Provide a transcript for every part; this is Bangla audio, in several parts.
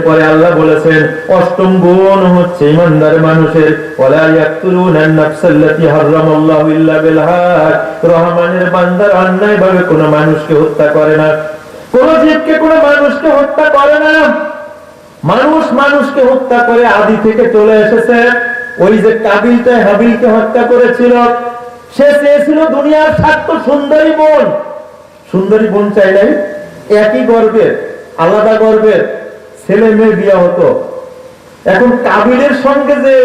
এরপরে আল্লাহ বলেছেন অষ্টম গুণ হচ্ছে ইমানদার মানুষের, ওয়ালা ইয়াকতুলুনান নাফসাল্লাতী হারামাল্লাহু ইল্লা বিল হক, রহমানের বান্দার অন্যায়ভাবে কোনো মানুষকে হত্যা করে না, কোন জীবকে কোন মানুষকে হত্যা করে না। মানুষ মানুষকে হত্যা করে আদি থেকে চলে এসেছে। ওই যে কাবিলটা হাবিলকে হত্যা করেছিল, সে চেয়েছিল দুনিয়ার স্বার্থ সুন্দরী বোন। সুন্দরী বোন চাই নাই, একই গর্বের আলাদা গর্বের ছেলে মেয়ে বিয়া হতো। এখন কাবিলের সঙ্গে যে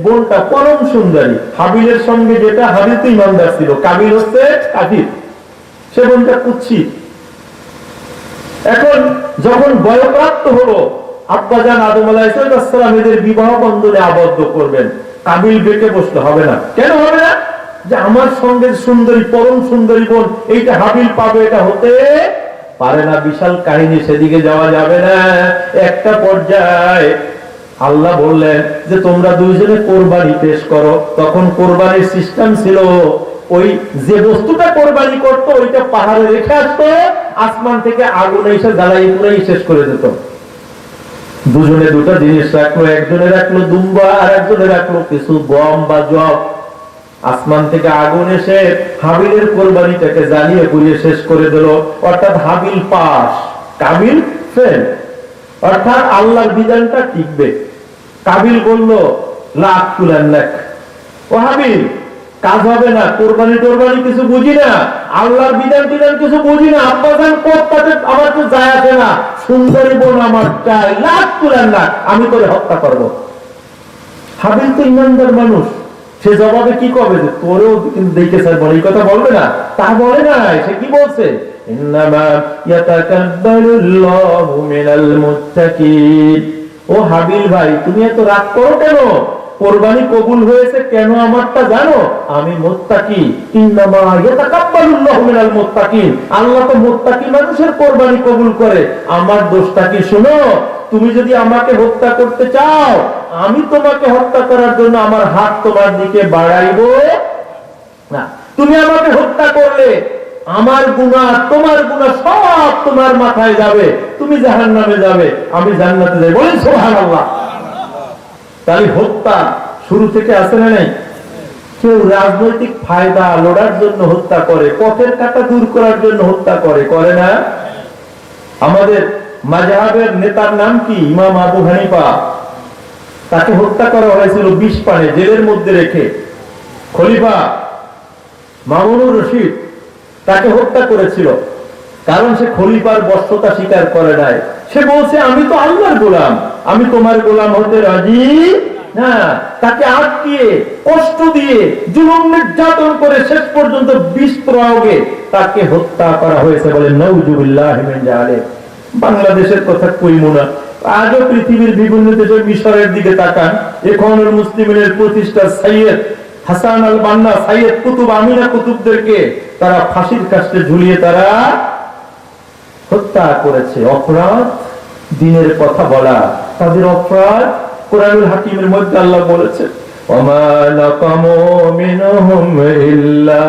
বোনটা পরম সুন্দরী, হাবিলের সঙ্গে যেটা, হাবিল তো ইমানদার ছিল, কাবিল হচ্ছে কাফির, সে বোনটা কুৎসিত। এখন যখন বয়প্রাপ্ত হলো, আব্বাজান আদম আলাইহিস সালাম এদের বিবাহ বন্ধনে আবদ্ধ করবেন, কাবিল বেঁকে বসলে হবে না। কেন হবে না? যে আমার সঙ্গে সুন্দরী পরম সুন্দরী বোন, এইটা হাবিল পাবে, এটা হতে পারে না। বিশাল কাহিনী, সেদিকে যাওয়া যাবে না। একটা পর্যায়ে আল্লাহ বললেন যে তোমরা দুইজনে কোরবানি পেশ করো। তখন কোরবানির সিস্টেম ছিল, ওই যে বস্তুটা কোরবানি করতো ওইটা পাহাড়ে রেখে আসতো, আসমান থেকে আগুন এসে জ্বালাই পুরাই শেষ করে দিত। দুজনে দুটো জিনিস রাখলো, একজনে রাখলো দুম্বা আর একজনে রাখলো কিছু গম বা জব। আসমান থেকে আগুন এসে হাবিলের কোরবানিটাকে জ্বালিয়ে পুড়িয়ে শেষ করে দিল। অর্থাৎ হাবিল পাস, কাবিল ফেল। অর্থাৎ আল্লাহর বিধানটা টিকবে। কাবিল বলল লাখ তুলেন লাখ, ও হাবিল কাজ হবে না, কোরবানি টোরবানি কিছু বুঝি না, আল্লাহর বিধান টিধান কিছু বুঝি না, আব্বাজান কোরবানি আমার তো যায় আসে না, সুন্দরী বোন আমার চাই, লাখ তুলেন লাখ, আমি তোরে হত্যা করব। হাবিল তো ইমানদার মানুষ, সে জবাবে কি করবে? যে তোরেও কিন্তু দেখে স্যার বলে, এই কথা বলবে না, তা বলে না। সে কি বলছে? ইন্নামা ইয়াতাকাব্বালুল্লাহু মিনাল মুত্তাকিন। ও হাবিল ভাই, তুমি এত রাগ করো কেন? কোরবানি কবুল হয়েছে কেন আমারটা জানো? আমি মুত্তাকি। ইন্নামা ইয়াতাকাব্বালুল্লাহু মিনাল মুত্তাকিন। আল্লাহ তো মুত্তাকি মানুষের কোরবানি কবুল করে। আমার দোষটা কি শুনো? তুমি যদি আমাকে হত্যা করতে চাও, আমি তোমাকে হত্যা করার জন্য আমার হাত তোমার দিকে বাড়াইব না। তুমি আমাকে হত্যা করলে আমার গুনাহ তোমার গুনাহ সব তোমার মাথায় যাবে, তুমি জাহান্নামে যাবে, আমি জান্নাতে যাই। বলেন সুবহানাল্লাহ। তাহলে হত্যা শুরু থেকে আসে না নাই? কেউ রাজনৈতিক ফায়দা লোড়ার জন্য হত্যা করে, পথের কাঁটা দূর করার জন্য হত্যা করে, করে না? আমাদের মাযহাবের নেতার নাম কি? ইমাম আবু হানিফা। তাকে হত্যা করা হয়েছিল 20 পানে জেলের মধ্যে রেখে। খলিফা মামুনুর রশিদ তাকে হত্যা করেছিল, কারণ সে খলিফার বশ্যতা স্বীকার করে নাই। সে বলছে আমি তো আল্লাহর গোলাম, আমি তোমার গোলাম হতে রাজি না। তাকে আটকিয়ে কষ্ট দিয়ে জুলুম নির্যাতন করে শেষ পর্যন্ত বিষ প্রয়োগে তাকে হত্যা করা হয়েছে। বলে নাউজুবিল্লাহি মিন যালিক। বাংলাদেশের কথা কইমু না, আজও পৃথিবীর বিভিন্ন দেশে মিশরের দিকে তাকান, ইখওয়ানুল মুসলিমিনের প্রতিষ্ঠা সৈয়দ হাসান আল বান্না, সৈয়দ কুতুব, আমিনা কুতুবদেরকে তারা ফাঁসির কাস্টে ঝুলিয়ে তারা হত্যা করেছে। অপরাধ দিনের কথা বলা, তাদের অপরাধ কোরআনুল হাকিমের মধ্যে আল্লাহ বলেছেন ওমা নাকামু মিনহুম ইল্লা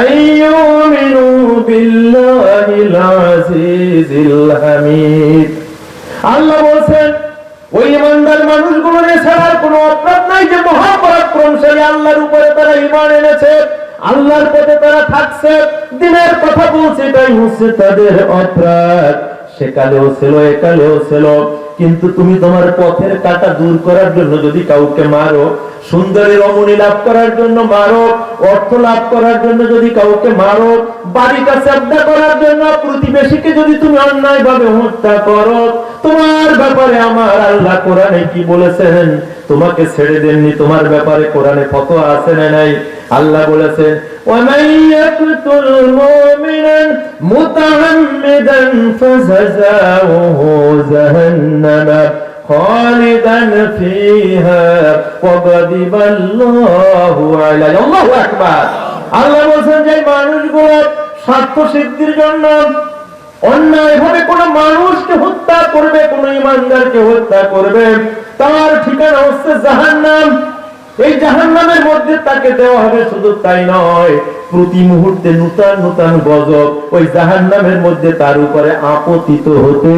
আইয়ুমিনু বিল্লাহিল আজিজিল হামিদ। আল্লাহ বলেন ওই ইমানদার মানুষগুলোর ছাড়ার কোনো অপরাধ নাই যে মহাপরাক্রমশালী আল্লাহর উপরে তারা ঈমান এনেছে, আল্লাহর পথে তারা থাকছে, দিনের কথা বলছে, এটাই হচ্ছে তাদের অপরাধ। সেকালেও ছিল, একালেও ছিল। কিন্তু তুমি তোমার পথের কাঁটা দূর করার জন্য যদি কাউকে মারো, সুন্দরী রমণী লাভ করার জন্য মারো, অর্থ লাভ করার জন্য যদি কাউকে মারো, বাড়িটা চাপদা করার জন্য প্রতিবেশীকে যদি তুমি অন্যায় ভাবে হত্যা করো, তোমার ব্যাপারে আমার আল্লাহ কোরআনে কি বলেছেন? তোমাকে ছেড়ে দেননি, তোমার ব্যাপারে কোরআনে ফতোয়া আছে না নাই? আল্লাহ বলেছেন ওয়ামান ইয়াকতুল মুমিনান মুতাআম্মিদান ফাজাযাউহু জাহান্নাম খালিদান ফিহা ওয়া গাদিবাল্লাহু আলাইহি। আল্লাহু আকবার। আল্লাহ বলেন যে মানুষগুলো স্বার্থ সিদ্ধির জন্য অন্যায়ভাবে কোন মানুষকে হত্যা করবে, কোন ঈমানদারকে হত্যা করবে, তার ঠিকানা হচ্ছে জাহান্নাম। এই জাহান্নামের মধ্যে তাকে দেওয়া হবে। শুধু তাই নয়, প্রতি মুহূর্তে নূতন নূতন গজব ওই জাহান্নামের মধ্যে তার উপরে আপতিত হতে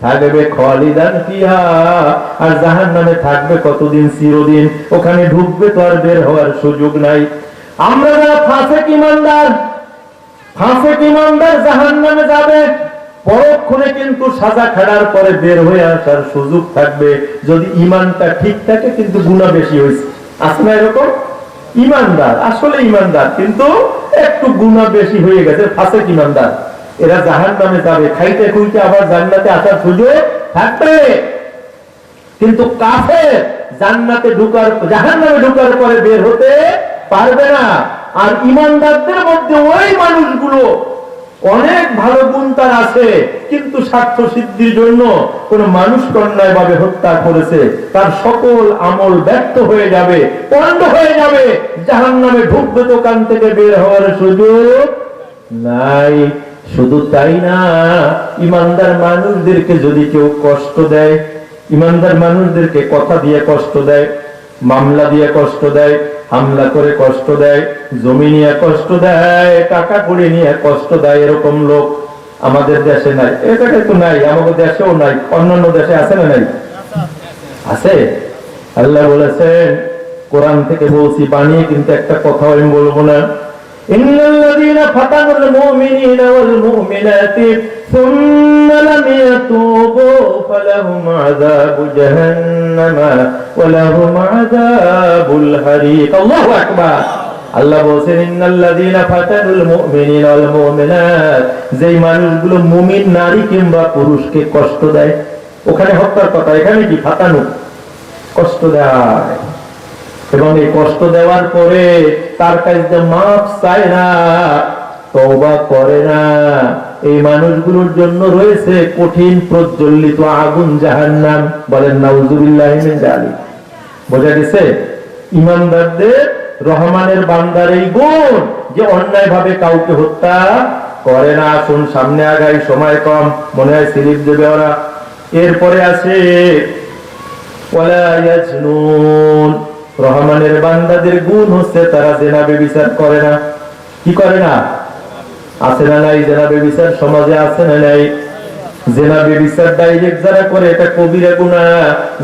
থাকবে খালিদান ফিহা, আর জাহান্নামে থাকবে কতদিন? চিরদিন। ওখানে ঢুকবে তো আর বের হওয়ার সুযোগ নাই। আমরা যারা ফাসিক ঈমানদার জাহান্নামে যাবে, পরক্ষণে কিন্তু সাজা খাড়ার পরে বের হয়ে আসার সুযোগ থাকবে যদি ঈমানটা ঠিক থাকে, কিন্তু গুনাহ বেশি হয়েছে। আছে না এরকম? ঈমানদার, আসলে ঈমানদার, কিন্তু একটু গুনাহ বেশি হয়ে গেছে, ফাসিক ঈমানদার, এরা জাহান্নামে যাবে। খাইতে খুইতে আবার জান্নাতে আসার সুযোগ থাকবে। কিন্তু কাফের জান্নাতে জাহান্নামে ঢোকার পরে বের হতে পারবে না। আর ঈমানদারদের মধ্যে ওই মানুষগুলো অনেক ভালো গুণ তার আছে, কিন্তু স্বার্থ সিদ্ধির জন্য কোন মানুষকে অন্যায় ভাবে হত্যা করেছে, তার সকল আমল ব্যর্থ হয়ে যাবে, পণ্ড হয়ে যাবে, জাহান্নামে ঢুকবে, দোকান থেকে বের হওয়ার সুযোগ নাই। শুধু তাই না, ঈমানদার মানুষদেরকে যদি কেউ কষ্ট দেয়, ঈমানদার মানুষদেরকে কথা দিয়ে কষ্ট দেয়, মামলা দিয়ে কষ্ট দেয়, হামলা করে কষ্ট দেয়, জমি নিয়ে কষ্ট দেয়, টাকা করে নিয়ে কষ্ট দেয়, এরকম লোক আমাদের দেশে নাই। এটা কিন্তু নাই, আমাদের দেশেও নাই, অন্যান্য দেশে আছে না? নাই, আছে। আল্লাহ বলেছেন, কোরআন থেকে বলছি, বানিয়ে কিন্তু একটা কথা আমি বলবো না। ইন্নাল্লাযীনা ফাতানুল মুমিনিনা ওয়াল মুমিনাতি সুম্মা লাম ইয়াতুবু ফালাহুম আযাবু জাহান্নামা ওয়া লাহুম আযাবুল হারিক। আল্লাহু আকবার। আল্লাহ বলেন, ইন্নাল্লাযীনা ফাতানুল মুমিনিনা ওয়াল মুমিনাত, যেই মানুষগুলো মুমিন নারী কিংবা পুরুষকে কষ্ট দেয়, ওখানে হত্যার কথা, এখানে কি ফাতানু, কষ্ট দেয়, এবং এই কষ্ট দেওয়ার পরে তার কাছে মাফ চায় না, তওবা করে না, এই মানুষগুলোর জন্য রয়েছে কঠিন প্রজ্বলিত আগুন জাহান্নাম। বলেন নাউযুবিল্লাহি মিন যালিক। বোঝা গেছে? ঈমানদারদের, রহমানের বান্দার এই গুণ যে অন্যায় ভাবে কাউকে হত্যা করে না। আসুন সামনে আগাই, সময় কম, মনে হয় স্লিপ দেবে ওরা। এরপরে আছে ওয়ালা ইয়াজনুন, রহমানের বান্দাদের গুণ হচ্ছে তারা জিনা ব্যভিচার করে না। কি করে না? আছে না নাই? জিনা ব্যভিচার সমাজে আছে না নাই? জিনা ব্যভিচার ডাইরেক্ট যারা করে এটা কবিরা গুনাহ,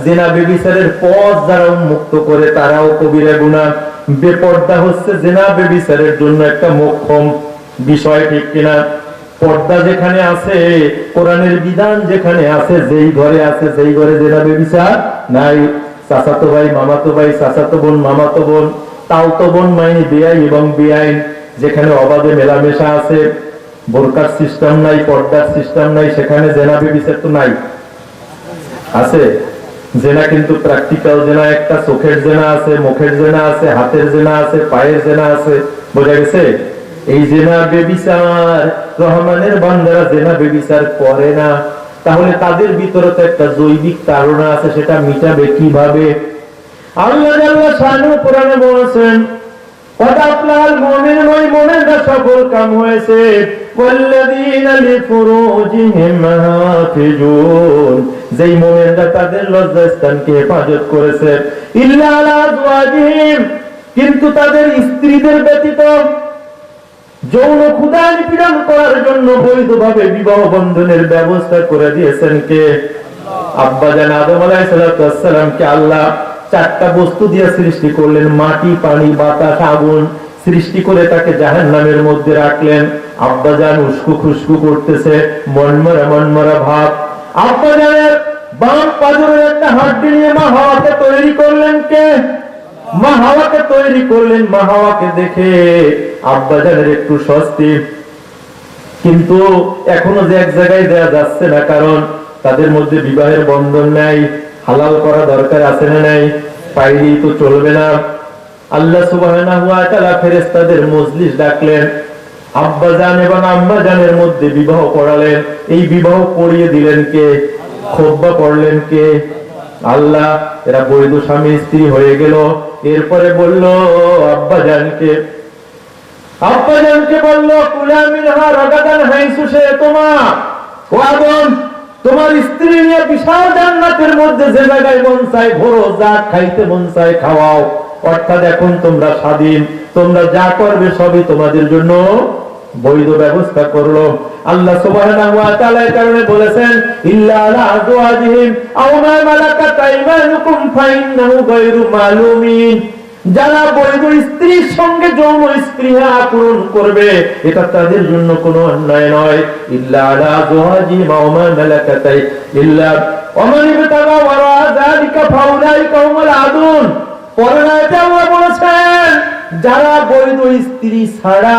জিনা ব্যভিচারের পথ যারা উন্মুক্ত করে তারাও কবিরা গুনাহ। বেপর্দা হচ্ছে জিনা ব্যভিচারের জন্য একটা মোক্ষম বিষয়, ঠিক কিনা? পর্দা যেখানে আছে, কোরআনের বিধান যেখানে আছে, যেই ঘরে আছে, সেই ঘরে জিনা ব্যভিচার নাই। চাচাতো ভাই, মামাতো ভাই, চাচাতো বোন, মামাতো বোন, তাওতো বোন, মাইনি, বেয়াই এবং বেআইন, যেখানে অবাধে মেলামেশা আছে, বোরকার সিস্টেম নাই, পর্দার সিস্টেম নাই, সেখানে জেনা ব্যভিচার তো নাই, আছে। জেনা কিন্তু প্র্যাকটিক্যাল জেনা একটা, চোখের জেনা আছে, মুখের জেনা আছে, হাতের জেনা আছে, পায়ের জেনা আছে। বোঝা গেছে? এই জেনা ব্যভিচার রহমানের বান্দারা জেনা ব্যভিচার করে না। তাহলে তাদের ভিতরে তো একটা জৈবিক তাড়না আছে, সেটা মিটাবে কিভাবে? আল্লাহ জাল্লা শানুহু কোরআনে বলেছেন, কদ আফলাহাল মুমিনুন, ওই মুমিনরা সফল কাম হয়েছে, ওয়াল্লাযীনা লিফুরুজিহিম হাফিজুন, যেই মুমিনরা তাদের লজ্জাস্থানকে হেফাজত করেছে, ইল্লা আলা আজওয়াজিহিম, কিন্তু তাদের স্ত্রীদের ব্যতীত যৌন ক্ষুধা নিপীড়ন করার জন্য বৈধভাবে বিবাহ বন্ধনের ব্যবস্থা করে দিয়েছেন কে? আব্বাজান আদম আলাইহিস সালামকে আল্লাহ চারটা বস্তু দিয়ে সৃষ্টি করলেন, মাটি, পানি, বাতাস, আগুন। সৃষ্টি করে তাকে জাহান্নামের মধ্যে রাখলেন। আব্বাজান উস্কু খুস্কু করতেছে, মনমরা ভাব। আব্বাজানের বাম পাজরের একটা হাড্ডি নিয়ে মা হাওয়াকে তৈরি করলেন কে? মা হাওয়াকে তৈরি করলেন। মা হাওয়াকে দেখে আব্বাজানের একটু স্বস্তি, কিন্তু এখনো যে এক জায়গায় দেয়া যাচ্ছে না, কারণ তাদের মধ্যে বিবাহের বন্ধন নাই। হালাল করা দরকার আছে না নাই? পাইলেই তো চলবে না। আল্লাহ সুবহানাহু ওয়া তাআলা ফেরেশতাদের মজলিস ডাকলেন, আব্বাজান এবং আম্মাজানের মধ্যে বিবাহ পড়ালেন। এই বিবাহ পড়িয়ে দিলেন কে? খুতবা পড়লেন কে? আল্লাহ। এরা বৈধ স্বামী স্ত্রী হয়ে গেল। এরপরে বলল আব্বাজানকে বলল, কুলা মিনহা রাগাদান হাইসু শি'তুমা, ও আদম, তোমার স্ত্রী নিয়ে বিশাল জান্নাতের মধ্যে যে জায়গায় মন চায় ঘোরো, যা খাইতে মন চায় খাওয়াও। অর্থাৎ এখন তোমরা স্বাধীন, তোমরা যা করবে সবই তোমাদের জন্য বৈধ ব্যবস্থা করলো। আল্লাহ সুবহানাহু ওয়া তাআলা এর কারণে বলেছেন ইল্লা আলা আজওয়াজিহিম আও মা মালাকাত আইমানুকুম ফাইন্নাহু গায়রু মালুমিন। যারা বৈধ স্ত্রীর সঙ্গে যৌন স্পৃহা পূরণ করবে এটা তাদের জন্য কোনো অন্যায় নয়। ইল্লা আলা আজওয়াজিহিম আও মা মালাকাত ইল্লা ওমান ইবতাগা ওয়ারা যালিকা ফাউলাইকা হুমুল আদুন। পরের আয়াতে আল্লাহ বলেছেন যারা বৈধ স্ত্রী ছাড়া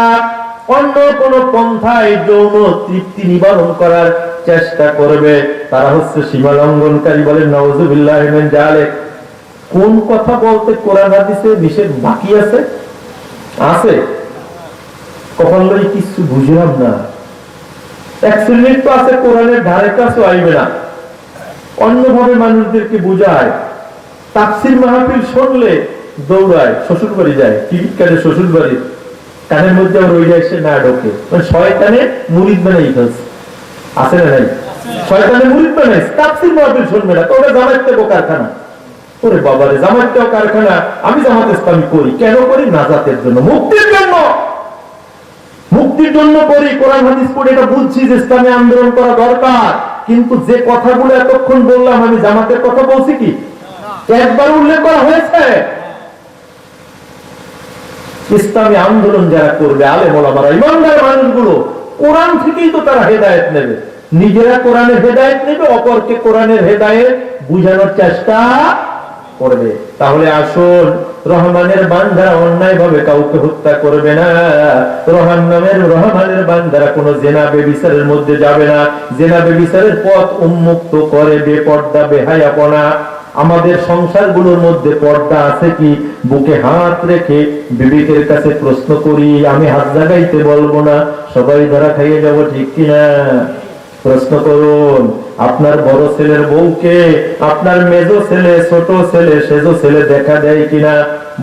অন্য কোন পন্থায় যৌন তৃপ্তি নিবারণ করার চেষ্টা করবে তারা হচ্ছে সীমা লঙ্ঘনকারী। বলেন নাউযুবিল্লাহি মিন যালিক। কোন কথা বলতে কোরআন হাদিসে নিষেধ বাকি আছে? আছে কখন কিছু বুঝলাম না। এক শ্রেণীর তো আছে কোরআনের ধারে কাছে আইবে না, অন্যভাবে মানুষদেরকে বুঝায়। তাফসীর মাহফিল শুনলে দৌড়ায়, শ্বশুর বাড়ি যায়, টিকিট কাটে শ্বশুর বাড়ি, কানের মধ্যে রই যায়, সে না ঢোকে। মানে শয়তানে মুরিদ বানাই ফেলছে। আছে না নাই? শয়তানে মুরিদ বানাই। তাফসীর মাহফিল শুনবে না, তোরা জামাত দেবো কারখানা। ওরে বাবারে, জামাত দেওয়া কারখানা। আমি জামাত ইসলামী করি, কেন করি? নাজাতের জন্য, মুক্তির জন্য। মুক্তির জন্য করি, কোরআন হাদিস পড়ে এটা বুঝছি যে ইসলামী আন্দোলন করা দরকার। কিন্তু যে কথাগুলো এতক্ষণ বললাম, আমি জামাতের কথা বলছি কি? একবার উল্লেখ করা হয়েছে? ইসলামী আন্দোলন যারা করবে, আলেম ওলামারা, ইমানদার মানুষগুলো, কোরআন থেকেই তো তারা হেদায়েত নেবে। নিজেরা কোরআনের হেদায়েত নেবে, অপরকে কোরআনের হেদায়েত বুঝানোর চেষ্টা করবে। তাহলে আসুন, রহমানের বান্দারা অন্যায় ভাবে কাউকে হত্যা করবে না। রহমানের বান্দারা কোনো জেনা বেবিচারের মধ্যে যাবে না। জেনা বেবিচারের পথ উন্মুক্ত করে বেপর্দা বেহায়াপনা। আমাদের সংসারগুলোর মধ্যে পর্দা আছে কি? বুকে হাত রেখে বিবেকের কাছে প্রশ্ন করি। আমি হাত জাগাইতে বলবো না, সবাই ধরা খাইয়ে যাব, ঠিক কিনা? প্রশ্ন করুন, আপনার বড় ছেলের বউকে আপনার মেজো ছেলে, ছোট ছেলে, সেজো ছেলে দেখা দেয় কিনা?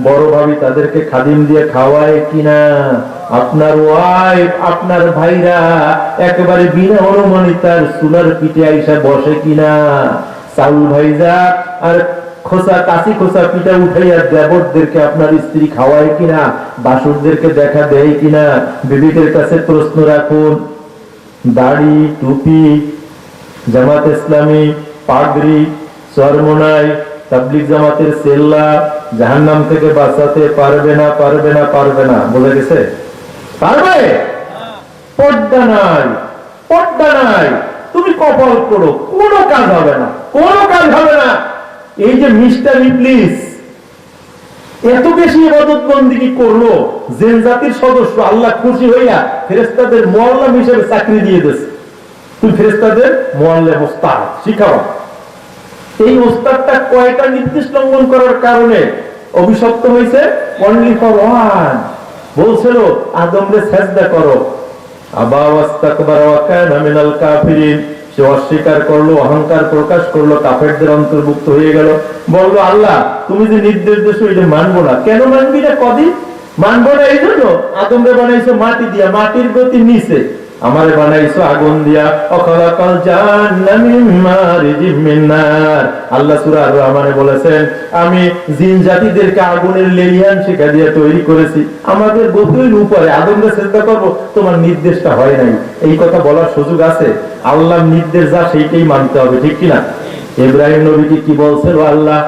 বড় ভাবি তাদেরকে খাদিম দিয়ে খাওয়ায় কিনা? আপনার ওয়াইফ, আপনার ভাইরা একেবারে বিনা অনুমানিতার চুলার পিঠে আইসা বসে কিনা? চাউল ভাইজা আর খোসা, কাশি খোসা পিঠা উঠাইয়া দেবরদেরকে আপনার স্ত্রী খাওয়ায় কিনা? বাসুরদেরকে দেখা দেয় কিনা? বিবিদের কাছে প্রশ্ন রাখুন। দাড়ি, টুপি, জামাত ইসলামী, পাগড়ি, চরমোনাই, তাবলীগ জামাতের সেল্লা জাহান্নাম থেকে বাঁচাতে পারবে না, পারবে না, পারবে না। বোঝা গেছে? পারবে? পর্দা নাই, পর্দা নাই। তুমি কপাল করো, কোনো কাজ হবে না, কোনো কাজ হবে না। এই যে মিস্টার ইবলিস এত বেশি ইবাদত বন্দেগী করলো, জিন জাতির সদস্য, আল্লাহ খুশি হইয়া ফেরেশতাদের মুআল্লিম হিসেবে চাকরি দিয়ে দিয়েছে। তুই ফেরেশতাদের মুআল্লিম, ওস্তাদ শিখাও। এই ওস্তাদটা কয়টা নির্দেশ লঙ্ঘন করার কারণে অভিশপ্ত হয়েছে? Only for one. বলছিল আদমরে সিজদা করো, আবা ওয়াস্তাকবারা ওয়া কানা মিনাল কাফিরিন। সে অস্বীকার করলো, অহংকার প্রকাশ করলো, কাফেরদের অন্তর্ভুক্ত হয়ে গেল। বললো আল্লাহ তুমি যে নির্দেশ দিয়েছো এটা মানবো না। কেন মানবি না? কদিন মানবো না এই জন্য আদমরে বানাইছো মাটি দিয়া, মাটির গতি নিচে। আমারে বানাইছো আগুন দিয়া। অখলাকাল জান্না মিন মারিজিম মিন নার। আল্লাহ সূরা আর রহমানে বলেছেন আমি জিন জাতিদেরকে আগুনের লেলিহান শিখা দিয়ে তৈরি করেছি। আমাদের গতির উপরে আদমরে সিজদা করব, তোমার নির্দেশটা হয় নাই। এই কথা বলার সুযোগ আছে? আল্লাহর নির্দেশ যা সেইটাই মানতে হবে, ঠিক কিনা? ইব্রাহিম নবীকে কি বলছিল আল্লাহ?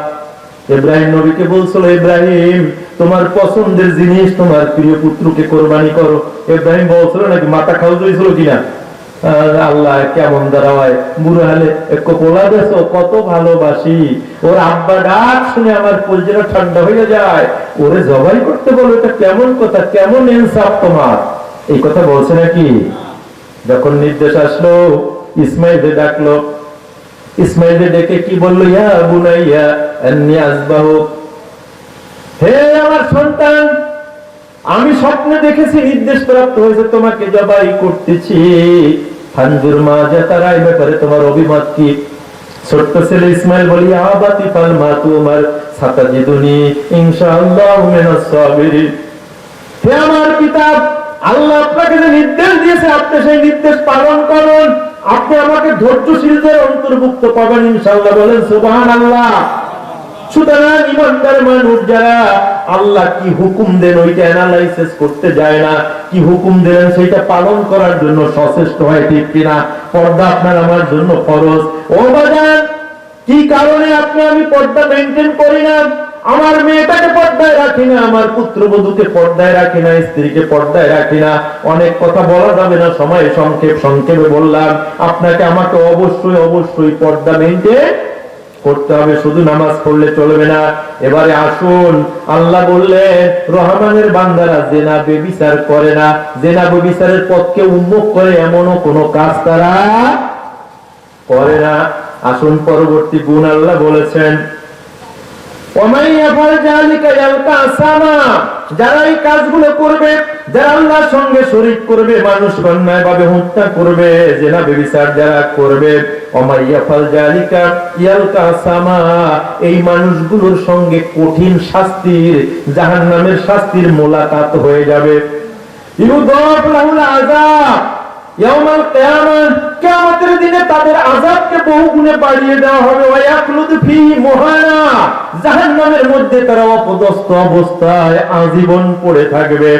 ইব্রাহিম নবীকে বলছিল ইব্রাহিম তোমার পছন্দের জিনিস, তোমার প্রিয় পুত্রকে কোরবানি করো। ইব্রাহিম বলছিল নাকি মাথা খাওয়া হয়েছিল কিনা? আল্লাহ কেমন দাঁড়ায়, বুড়ো হালে কোলা দেশ, কত ভালোবাসি। ওর আব্বা ডাক শুনে আমার কলজেরা ঠান্ডা হয়ে যায়। ওরে জবাই করতে বলো, এটা কেমন কথা, কেমন ইনসাফ তোমার? এই কথা বলছে নাকি? যখন নির্দেশ আসলো, ইসমাইলকে ডাকলো। ইসমাইলকে ডেকে কি বললো? ইয়া বুনাইয়া আন্নী আযবাহুক, হে আমার সন্তান, আমি স্বপ্নে দেখেছি, নির্দেশ প্রাপ্ত হয়েছে, তোমাকে জবাই করতেছি। ফানজুর মাযা তারা, এই ব্যাপারে তোমার অভিমত কি? ছোট্ট ছেলে ইসমাইল বলি আবাতি ফাল মা তুমার সাতাজিদুনি ইনশাআল্লাহু মিনাস সাবিরিন। হে আমার পিতা, আল্লাহ আপনাকে যে নির্দেশ দিয়েছে আপনি সেই নির্দেশ পালন করুন। আপনি আমাকে ধৈর্যশীলদের অন্তর্ভুক্ত পাবেন ইনশাআল্লাহ। বলেন সুবহানাল্লাহ। সুতরাং ইমানদার মানুষ যারা আল্লাহ কি হুকুম দেন ওইটা অ্যানালাইসিস করতে যায় না, কি হুকুম দেন সেটা পালন করার জন্য সচেষ্ট হয়, ঠিক কিনা? পর্দা আপনার আমার জন্য ফরজ। ও বাজান, কি কারণে আপনি আমি পর্দা মেনটেন করি না? আমার মেয়েটাকে পর্দায় রাখি না, আমার পুত্রবধূকে পর্দায় রাখি না, স্ত্রীকে পর্দায় রাখি না। অনেক কথা বলা যাবে না, সময় সংক্ষেপে বললাম। আপনাকে আমাকে অবশ্যই অবশ্যই পর্দা মেনটেন করতে হবে, শুধু নামাজ পড়লে চলবে না। এবারে আসুন, আল্লাহ বললেন রহমানের বান্দারা জেনা ব্যভিচার করে না, জেনা ব্যভিচারের পথকে উন্মুখ করে এমনও কোনো কাজ তারা করে না। আসুন পরবর্তী গুণ আল্লাহ বলেছেন, যারা এই কাজগুলো করবে, যারা আল্লাহর সঙ্গে শরীক করবে, মানুষ অন্যায় ভাবে হত্যা করবে, জেনা ব্যভিচার যারা করবে, এই মানুষগুলোর সঙ্গে কঠিন শাস্তির, জাহান্নামের শাস্তির মোলাকাত হয়ে যাবে। ইয়াউমাল কিয়ামাহ, কিয়ামতের দিনে তাদের আযাবকে বহুগুণে বাড়িয়ে দেওয়া হবে। ওয়া ইয়াখলুদু ফীহি মুহানা, জাহান্নামের মধ্যে তারা অপদস্থ অবস্থায় আজীবন পড়ে থাকবে।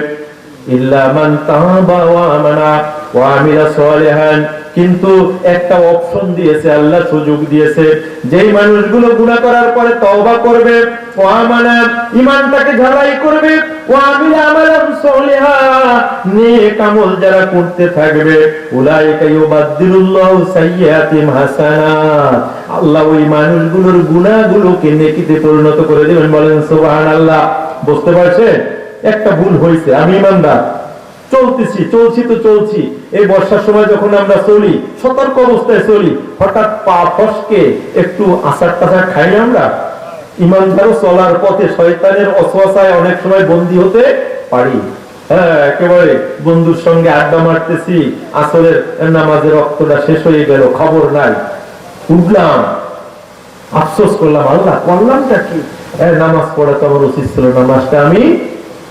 ইল্লা মান তাবা ওয়া আমানা ওয়া আমিলা সালিহান, কিন্তু একটা অপশন দিয়েছে আল্লাহ, সুযোগ দিয়েছে, যেই মানুষগুলো গুনাহ করার পরে তওবা করবে, ওয়া আমানা ঈমানটাকে ঝালাই করবে, ওয়া আমিলা আমালান সালিহা নেক আমল যারা করতে থাকবে, উলাইকা ইউবাদদিলুল্লাহু সাইয়্যাতিহিম হাসানাত, আল্লাহ ওই মানুষগুলোর গুনাহগুলোকে নেকিতে পরিণত করে দিবেন। বলেন সুবহানাল্লাহ। বুঝতে পারছেন? একটা ভুল হয়েছে, আমি ইমানদার, চলছি। এই বর্ষার সময় যখন আমরা চলি, সতর্ক অবস্থায় চলি, হঠাৎ পা ফসকে একটু আচার টাচার খাই না আমরা। ইমানদারও চলার পথে শয়তানের ওয়াসওয়াসায় অনেক সময় বন্দী হতে পারি। হ্যাঁ, একেবারে বন্ধুর সঙ্গে আড্ডা মারতেছি, আসরের নামাজের রক্তটা শেষ হয়ে গেল, খবর নাই, উঠলাম, আফসোস করলাম, আল্লাহ করলামটা কি, নামাজ পড়া তো আমার উচিত ছিল, নামাজটা আমি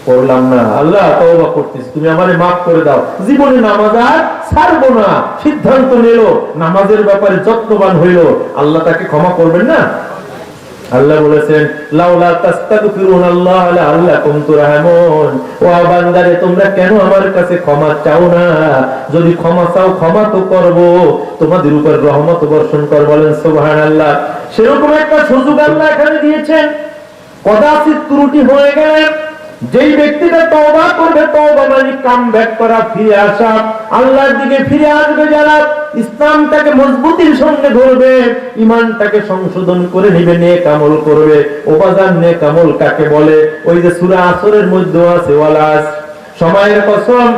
পড়লাম না, আল্লাহ তওবা করতেছি, তুমি আমারে মাফ করে দাও। জীবনে নামাজ আর ছাড়বো না সিদ্ধান্ত নিল, নামাজের ব্যাপারে যত্নবান হইল, আল্লাহ তাকে ক্ষমা করবেন না? আল্লাহ বলেছেন লাউলা তাস্তাগফিরুনাল্লাহ লাআল্লাকুম তুরহামুন, ও বান্দারে তোমরা কেন আমার কাছে ক্ষমা চাও না? যদি ক্ষমা চাও, ক্ষমা তো করব, তোমাদের উপর রহমত বর্ষণ করব। বলেন সুবহানাল্লাহ। সেরকম একটা সুযোগ আল্লাহ এখানে দিয়েছেন। কদাচিৎ ত্রুটি হয়ে গেলে যেই ব্যক্তিটা তওবা করবে, তওবা মানে কামব্যাক করা, ফিরে আসা, আল্লাহর দিকে ফিরে আসবে, যারা ইসলামটাকে মজবুতির সঙ্গে ধরবে, ঈমানটাকে সংশোধন করে নিবে, নেক আমল করবে। ওবাজান নেক আমল কাকে বলে? ওই যে সূরা আসরের মধ্যে আছে, ওয়ালাস, সময়ের কসম,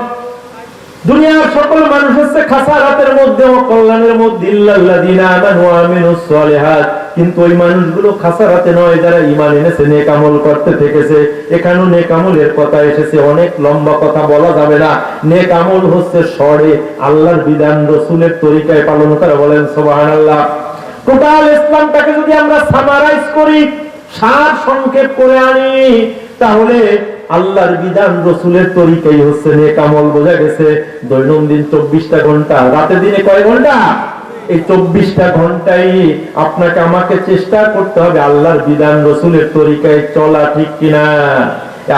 দুনিয়ার সকল মানুষ হচ্ছে খাসারাতের মধ্যে, অকল্যাণের মধ্যে, ইল্লাল্লাযিনা আমানু ওয়া আমিলুস সালিহাত, কিন্তু ওই মানুষগুলো খাসারাতে নয় যারা ঈমান এনেছে, নেক আমল করতে থেকেছে। এখানেও নেক আমলের কথা এসেছে, অনেক লম্বা কথা বলা যাবে না। নেক আমল হচ্ছে সরে আল্লাহর বিধান, রাসূলের তরিকায় পালন করা। বলেন সুবহানাল্লাহ। টোটাল ইসলামটাকে যদি আমরা সামারাইজ করি, সার সংক্ষেপ করে আনি, তাহলে আল্লাহর বিধান, রাসূলের তরিকাই হচ্ছে নেক আমল। বোঝা গেছে? দৈনন্দিন 24টা ঘন্টা, রাতে দিনে কয় ঘন্টা? এই 24টা ঘন্টায় আপনাকে আমাকে চেষ্টা করতে হবে আল্লাহর বিধান, রাসূলের তরিকায় চলা, ঠিক কিনা?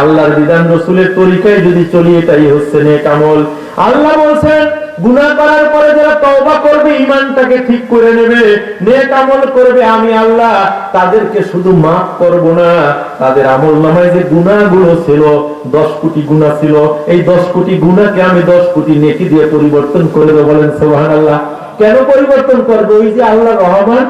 আল্লাহর বিধান, রাসূলের তরিকায় যদি চলি, এটাই হচ্ছে নেক আমল। আল্লাহ বলেন গুনাহ করার পরে যারা তওবা করবে, ঈমানটাকে ঠিক করে নেবে, নেক আমল করবে, আমি আল্লাহ তাদেরকে শুধু মাফ করব না, তাদের আমলনামায় যে গুনাহগুলো ছিল, 10 কোটি গুনাহ ছিল, এই 10 কোটি গুনাহকে আমি 10 কোটি নেকি দিয়ে পরিবর্তন করে দেব। বলেন সুবহানাল্লাহ। কেন পরিবর্তন করবে? ওই যে আল্লাহ রহমান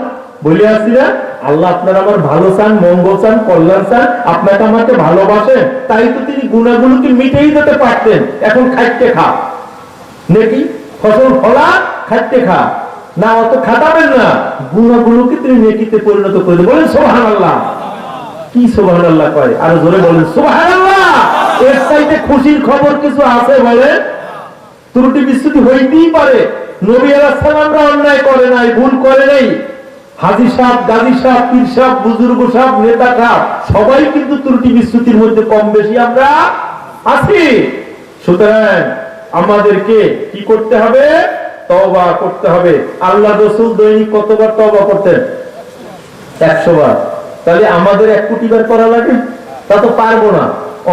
বলে আসি না, আল্লাহ আপনার আমার ভালো চান, মঙ্গল চান, কল্যাণ চান, আপনাকে আমাকে ভালোবাসেন, তাই তো তিনি গুনাহগুলোকে মিটেই দিতে পারতেন। এখন খাইতে খা, নেকি ফসল ফলা, খাইতে খা না, অত খাটাবেন না, গুনাহগুলোকে তিনি নেকিতে পরিণত করে দেবেন। বলেন সুবহানাল্লাহ। কি সুবহানাল্লাহ কয়? আরো জোরে বলেন সুবহানাল্লাহ। এর চাইতে খুশির খবর কিছু আছে? বলেন। ত্রুটি বিচ্যুতি হইতেই পারে, নবী আলাইহিস সালামরা অন্যায় করে নাই, ভুল করে নাই, হাজী সাহেব, গাজী সাহেব, পীর সাহেব, বুজুর্গ সাহেব, নেতা সাহেব, সবাই কিন্তু ত্রুটি বিচ্যুতির মধ্যে কম বেশি আমরা আছি। সুতরাং আমাদেরকে কি করতে হবে? তওবা করতে হবে। আল্লাহ রাসূল দৈনিক কতবার তওবা করতেন? 100 বার। তাহলে আমাদের 1 কোটি বার করা লাগে? তা তো পারবো না।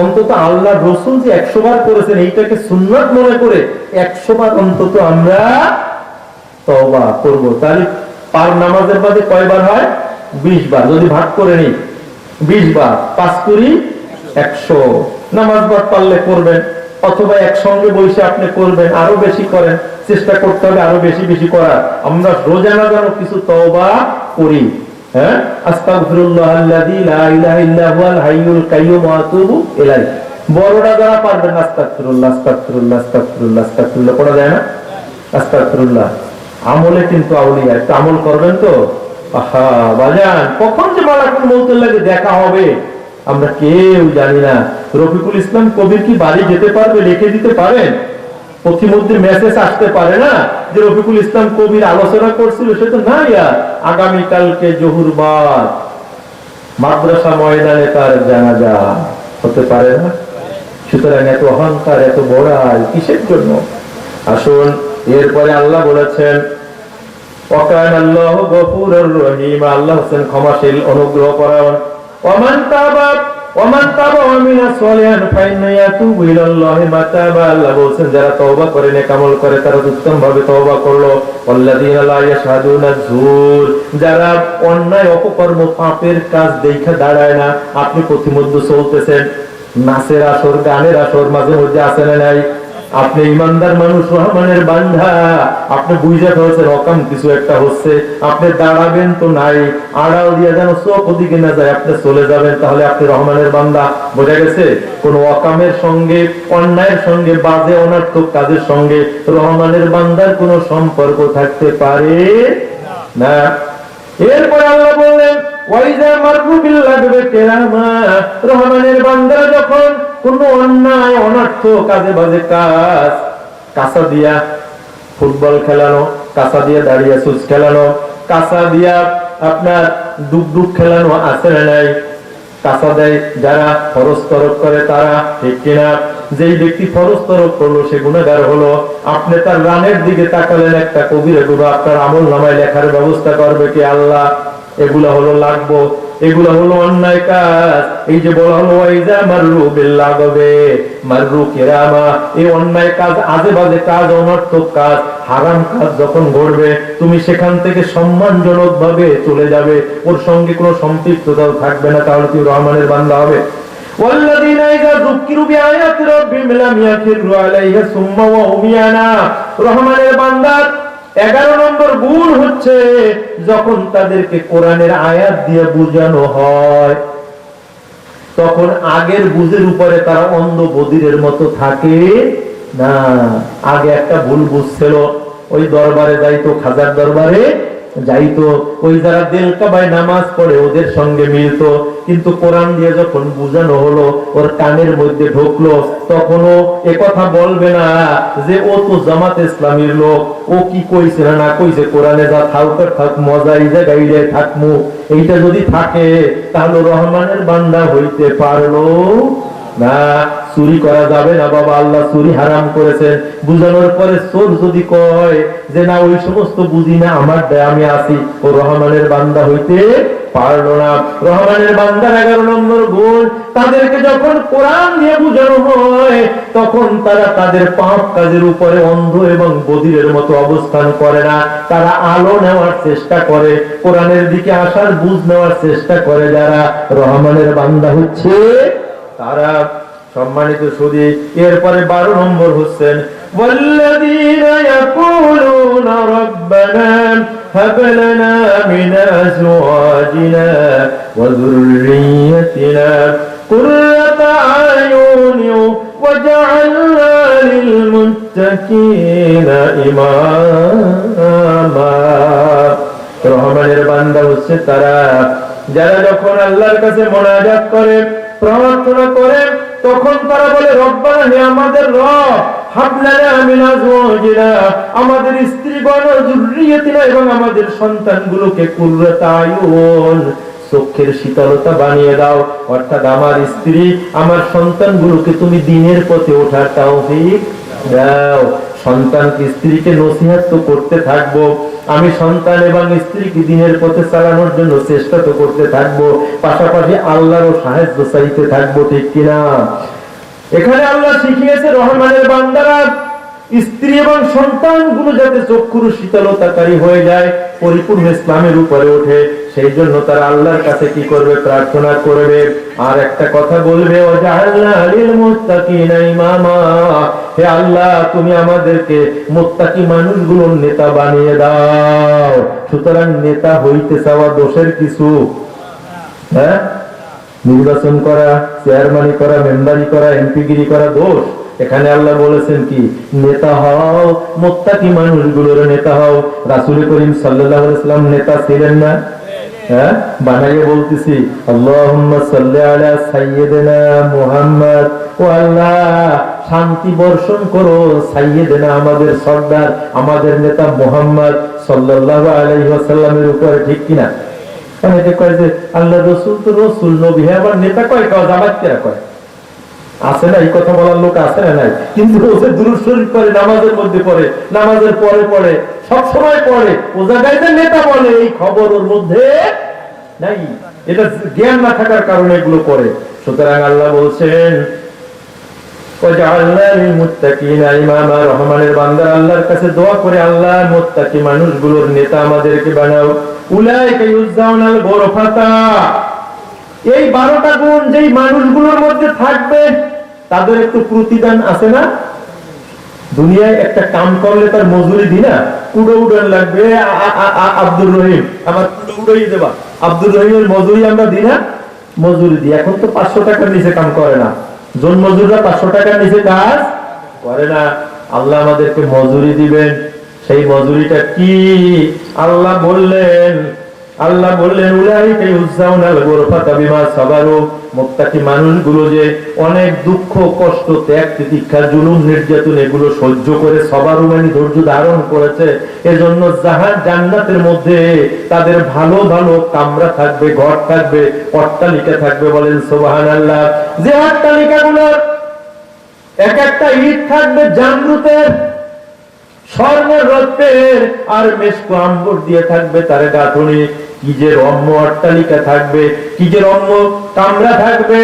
অন্তত আল্লাহ রসুল যে 100 বার করেছেন এইটাকে সুন্নাত মনে করে 100 বার অন্তত আমরা তওবা করব। তাহলে পার নামাজের বাদে কয়বার হয়? 20 বার। যদি ভাগ করে নিই 20 বার, 5 করি 100। নামাজ বাদ পারলে করবেন, অথবা একসঙ্গে বসে আপনি করবেন, আরো বেশি করেন, চেষ্টা করতে হবে আরো বেশি বেশি করার। আমরা রোজানা যেন কিছু তওবা করি। হ্যাঁ, আস্তাগফিরুল্লাহাল্লাযী লা ইলাহা ইল্লা হুয়াল হাইয়ুল কাইয়্যুম ওয়া আতুবু ইলাইহি। বড়রা যারা পারবেন আস্তাগফিরুল্লাহ আস্তাগফিরুল্লাহ আস্তাগফিরুল্লাহ আস্তাগফিরুল্লাহ পড়া যায় না? আস্তাগফিরুল্লাহ। আমলে কিন্তু আউলিয়া, একটু আমল করবেন তো। আহা বাজান, কখন যে মালাকুল মউতের লাগে দেখা হবে আমরা কেউ জানি না। রফিকুল ইসলাম কবির কি বাড়ি যেতে পারবে? লিখে দিতে পারেন? প্রতিমধ্যে মেসেজ আসতে পারে না যে রফিকুল ইসলাম কবির আলোচনা করছিল? সে তো না, আগামীকালকে জহুরবাদ মাদ্রাসা ময়দানে তার জানাজা, হতে পারে না। সুতরাং এত অহংকার, এত বড়াই কিসের জন্য? আসুন, এরপরে আল্লাহ বলেছেন ওয়াকানাল্লাহু গফুরুর রহিম, আল্লাহ হচ্ছেন ক্ষমাশীল, অনুগ্রহ পরায়ণ। ওয়ামান তাবা ওয়া মিনাস সলিহান ফাইন্না ইয়াতুবু ইলাল্লাহি মাতাবা, আল্লাহ বলেন যারা তওবা করে নেক আমল করে তারা উত্তমভাবে তওবা করলো। ওয়াল্লাযীনা লা ইয়াশহাদুনা যুর, যারা অন্যায় অপকর্ম পাপের কাজ দেখা দাঁড়ায় না। আপনি প্রতিমধ্যে চলতেছেন, নাচের আসর, গানের আসর মাঝে মধ্যে আছে না নাই? আপনি ইমানদার মানুষ, রহমানের বান্দা, আপনি বুঝে ফেলছেন অকাম কিছু একটা হচ্ছে, আপনি দাঁড়াবেন তো নাই, আড়াল দিয়ে যেন চোখ ওদিকে না যায়, আপনি চলে যাবেন, তাহলে আপনি রহমানের বান্দা। বোঝা গেছে? কোন অকামের সঙ্গে, অন্যায়ের সঙ্গে, বাজে অনর্থক কাজের সঙ্গে রহমানের বান্দার কোন সম্পর্ক থাকতে পারে না। এরপর আল্লাহ বললেন ওয়াইজা মাররু বিল্লাহি কিরামা, রহমানের বান্দারা যখন কোন অন্যায় অনর্থ কাজে বাজে কাজ, কাঁচা দিয়া ফুটবল খেলানো, কাঁচা দিয়া দাঁড়িয়ে সুচ খেলানো, কাঁচা দিয়া আপনার ডুবডুব খেলানো আছে না নাই? কাঁচা দেয় যারা, ফরজ তরক করে তারা, ঠিক কিনা? যেই ব্যক্তি ফরজ তরক করলো সে গুনাহগার হলো। আপনি তার রানের দিকে তাকালেন, একটা কবিরা গুনাহ আপনার আমল নামায় লেখার ব্যবস্থা করবে কি আল্লাহ? এগুলা হলো লাগবো, এগুলা হলো অন্যায় কাজ। এই যে বলা হলো ওয়াইজা মাররু বিল্লাহি মাররু কিরামা, এই অন্যায় কাজ, আজে বাজে কাজ, অনর্থক কাজ, হারাম কাজ যখন ঘটবে তুমি সেখান থেকে সম্মানজনক ভাবে চলে যাবে, ওর সঙ্গে কোনো সম্পৃক্ততাও থাকবে না, তাহলে তুমি রহমানের বান্দা হবে। والذين إذا ذكروا بآيات ربهم لم يخروا عليها صما وعميانا, রহমানের বান্দার 11 নম্বর গুণ হচ্ছে যখন তাদেরকে কোরআনের আয়াত দিয়ে বোঝানো হয় তখন আগের বুঝের উপরে তারা অন্ধ বধিরের মতো থাকে না। আগে একটা ভুল বুঝছিল, ওই দরবারে যাইতো, খাজার দরবারে যাইতো, ওই যারা দেলকাবায় নামাজ পড়ে ওদের সঙ্গে মিলতো, কিন্তু কোরআন দিয়ে যখন বুঝানো হলো, ওর কানের মধ্যে ঢুকলো, তখনও একথা বলবে না যে ও তো জামাত ইসলামীর লোক, ও কি কইছে না কইছে, কোরআনে যা থাকবে থাক, মজা এই জায়গায় থাকমু, এইটা যদি থাকে তাহলে রহমানের বান্দা হইতে পারলো না। চুরি করা যাবে না বাবা, আল্লাহ চুরি হারাম করেছেন। বুঝানোর পরে চোর যদি কয় যে না ওই সমস্ত বুঝি না, আমার দেয় আমি আসি, ও রহমানের বান্দা হইতে পারলো না। রহমানের বান্দার 11 নম্বর গুণ, তাদেরকে যখন কোরআন দিয়ে বুঝানো হয় তখন তারা তাদের পাপ কাজের উপরে অন্ধ এবং বধিরের মতো অবস্থান করে না, তারা আলো নেওয়ার চেষ্টা করে, কোরআনের দিকে আসার বুঝ নেওয়ার চেষ্টা করে। যারা রহমানের বান্দা হচ্ছে তারা। সম্মানিত সুধী, এরপরে 12 নম্বর হচ্ছেন ওয়াল্লাযীনা ইয়াকুলুনা রাব্বানা হাব লানা মিন আজওয়াজিনা ওয়া যুররিয়্যাতিনা কুররাতা আয়ুন ওয়াজআলনা লিল মুত্তাকিনা ইমামা। রহমানের বান্দা হচ্ছে তারা যারা যখন আল্লাহর কাছে মুনাজাত করে, প্রার্থনা করে, তখন তারা বলে রব্বানা, হে আমাদের রব, হাব লানা মিন আজওয়াজিনা, আমাদের স্ত্রীগণ, যুররিয়্যাতিনা, এবং আমাদের সন্তানগুলোকে কুররাতা আয়ুন, চোখের শীতলতা বানিয়ে দাও। অর্থাৎ আমার স্ত্রী, আমার সন্তানগুলোকে তুমি দ্বীনের পথে ওঠার তৌফিক দাও। সন্তানকে স্ত্রীকে নসিহত তো করতে থাকবো, আমি সন্তান এবং স্ত্রীকে দিনের পথে চালানোর জন্য চেষ্টা তো করতে থাকবো, পাশাপাশি আল্লাহরও সাহায্য চাইতে থাকবো, ঠিক কিনা? এখানে আল্লাহ শিখিয়েছে রহমানের বান্দারা স্ত্রী এবং সন্তানগুলো যাতে চক্ষুর শীতলতাকারী হয়ে যায়, পরিপূর্ণ ইসলামের উপরে ওঠে, সেই জন্য তারা আল্লাহর কাছে কি করবে? প্রার্থনা করবে। আর একটা কথা বলবে, ওয়াজআলনা লিল মুত্তাকিনা ইমামা, হে আল্লাহ তুমি আমাদেরকে মুত্তাকি মানুষগুলোর নেতা বানিয়ে দাও। সুতরাং নেতা হইতে চাওয়া দোষের কিছু? হ্যাঁ, নির্বাচন করা, চেয়ারম্যানি করা, মেম্বারি করা, এমপিগিরি করা দোষ? এখানে আল্লাহ বলেছেন কি? নেতা হও, মুত্তাকি মানুষগুলোর নেতা হও। রাসূল করিম সাল্লাল্লাহু আলাইহি ওয়াসাল্লাম নেতা ছিলেন না? হ্যাঁ, বানাইয়ে বলতেছি, আল্লাহুম্মা সাল্লি আলা সাইয়্যিদিনা মুহাম্মদ, ও আল্লাহ শান্তি বর্ষণ করো সাইয়্যিদিনা আমাদের সর্দার, আমাদের নেতা মুহাম্মদ সাল্লাল্লাহু আলাইহি ওয়াসাল্লামের উপরে, ঠিক কিনা? অনেকে কয় যে আল্লাহ রসুল তো রসুল নবী, আবার নেতা কয় কাজ জামাতরা কয়, আছে না এই কথা বলার লোক? আছে না? নাই। কিন্তু ওদের দুরূদ শরীফ করে, নামাজের মধ্যে পড়ে, নামাজের পরে পড়ে, সব সময় পড়ে, ও জায়গায় যে নেতা বলে এই খবর ওর মধ্যে নাই। এটা জ্ঞান না থাকার কারণে এগুলো করে। সুতরাং আল্লাহ বলছেন ওয়াজআলনা লিল মুত্তাকিনা ইমামা, রহমানের বান্দা আল্লাহর কাছে দোয়া করে, আল্লাহ মুত্তাকি মানুষগুলোর নেতা আমাদেরকে বানাও। উলাইকা ইউজাউনাল গুরফাতা, এই 12টা গুণ যেই মানুষগুলোর মধ্যে থাকবে তাদের একটু প্রতিদান আছে না? দুনিয়ায় একটা কাম করলে তার মজুরি দি না, কুড়ো উড়ান লাগবে। আব্দুর রহিম, আমার কুড়ো উড়াই দেবা, আব্দুর রহিমের মজুরি আমরা দিই না? মজুরি দিই। এখন তো 500 টাকার নিচে কাম করে না, জন মজুররা 500 টাকার নিচে কাজ করে না। আল্লাহ আমাদেরকে মজুরি দিবেন। সেই মজুরিটা কি? আল্লাহ বললেন উলাইকা ইউজাউনাল গুরফাতা বিমা সাবারু, মুত্তাকি মানুষগুলো যে অনেক দুঃখ কষ্ট ত্যাগ তিতিক্ষা জুলুম নির্যাতন এগুলো সহ্য করে, সাবারু মানে ধৈর্য ধারণ করেছে, এজন্য জান্নাতের মধ্যে তাদের ভালো ভালো কামরা থাকবে, ঘর থাকবে, অট্টালিকা থাকবে। বলেন সুবহানাল্লাহ। যে অট্টালিকাগুলো এক একটা ইট থাকবে জামরুতের, স্বর্ণের, রত্নের আর মেশকো আম্বর দিয়ে থাকবে তার গাঁথনি। কি যে রম্য অট্টালিকা থাকবে, কি যে রম্য কামরা থাকবে।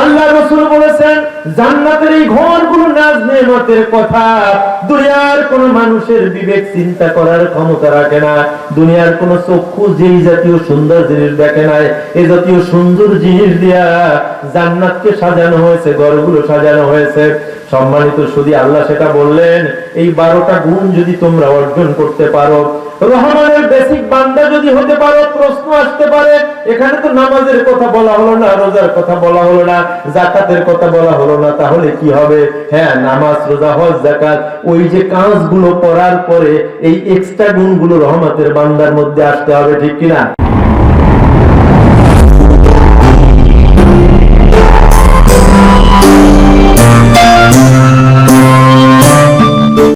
আল্লাহ রাসূল বলেছেন জান্নাতের এই ঘরগুলো নাজ নেয়ামতের কথা দুনিয়ার কোন মানুষের বিবেক চিন্তা করার ক্ষমতা রাখে না। দুনিয়ার কোন চক্ষু যেই জাতীয় সুন্দর জিনিস দেখে না, এই জাতীয় সুন্দর জিনিস দিয়া জান্নাতকে সাজানো হয়েছে, ঘরগুলো সাজানো হয়েছে। সম্মানিত শুধু আল্লাহ সেটা বললেন, এই 12টা গুণ যদি তোমরা অর্জন করতে পারো, রহমানের বেসিক বান্দা যদি হতে পারো, প্রশ্ন আসতে পারে এখানে তো নামাজের কথা বলা হলো না, রোজার কথা বলা হলো না, যাকাতের কথা বলা হলো না, তাহলে কি হবে? হ্যাঁ, নামাজ, রোজা, হজ, যাকাত, ওই যে কাজগুলো করার পরে এই এক্সট্রা গুণগুলো রহমতের বান্দার মধ্যে আসতে হবে, ঠিক কিনা?